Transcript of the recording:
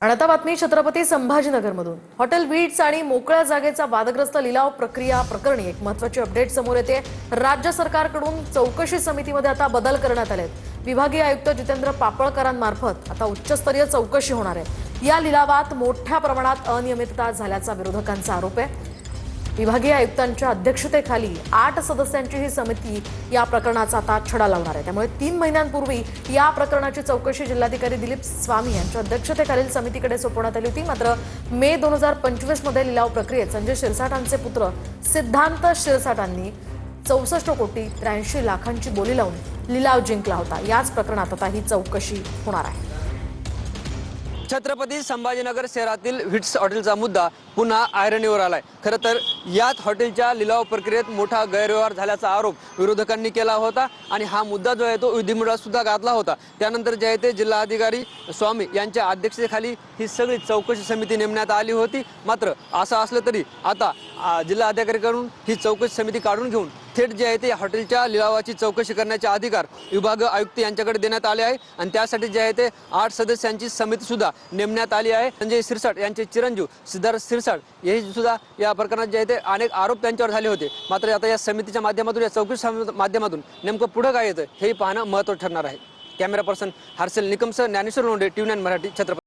आणि आता बातमी छत्रपती संभाजीनगरमधून। हॉटेल वीट्स आणि मोकळ्या जागेचा वादग्रस्त लिलाव प्रक्रिया प्रकरणी एक महत्त्वाची अपडेट समोर येते। राज्य सरकारकडून चौकशी समितीमध्ये आता बदल करण्यात आले। विभागीय आयुक्त जितेंद्र पापळकरांमार्फत आता उच्चस्तरीय चौकशी होणार आहे। या लिलावात मोठ्या प्रमाणात अनियमितता झाल्याचा विरोधकांचा आरोप आहे। विभागीय आयुक्तांच्या अध्यक्षतेखाली 8 सदस्यांची ही समिती या प्रकरणाचा आता छडा लावणार आहे। त्यामुळे 3 महिन्यांपूर्वी या प्रकरणाची चौकशी जिल्हाधिकारी दिलीप स्वामी यांच्या अध्यक्षतेखालील समितीकडे सोपवण्यात आली होती। मात्र मे 2025 मध्ये लिलाव प्रक्रियेत संजय शिरसाटांचे पुत्र सिद्धांत शिरसाटांनी 64 कोटी 83 लाखांची बोली लावून लिलाव जिंकला होता। याच प्रकरणात आता ही चौकशी होणार आहे। छत्रपती संभाजीनगर शहरातील व्हिट्स हॉटेलचा मुद्दा पुन्हा ऐरणीवर आलाय। खरं तर याच हॉटेलच्या लिलाव प्रक्रियेत मोठा गैरव्यवहार झाल्याचा आरोप विरोधकांनी केला होता आणि हा मुद्दा जो आहे तो विधिमंडळात सुद्धा गाजला होता। त्यानंतर जे आहे ते जिल्हाधिकारी स्वामी यांच्या अध्यक्षतेखाली ही सगळी चौकशी समिती नेमण्यात आली होती। मात्र असं असलं तरी आता जिल्हाधिकाऱ्यांकडून ही चौकशी समिती काढून घेऊन थेट जे आहे ते हॉटेलच्या लिलावाची चौकशी करण्याचे अधिकार विभाग आयुक्त यांच्याकडे देण्यात आले आहे आणि त्यासाठी जे आहे ते 8 सदस्यांची समिती सुद्धा नेमण्यात आली आहे। संजय शिरसाट यांचे चिरंजीव सिद्धार्थ शिरसाट हे सुद्धा या प्रकरणात जे आहे ते अनेक आरोप त्यांच्यावर झाले होते। मात्र आता या समितीच्या माध्यमातून या चौकशी माध्यमातून नेमकं पुढे काय येतं हे पाहणं महत्त्वाचं ठरणार आहे। कॅमेरा पर्सन हर्षल निकमसह ज्ञानेश्वर लोंढे, TV9 मराठी, छत्रपती।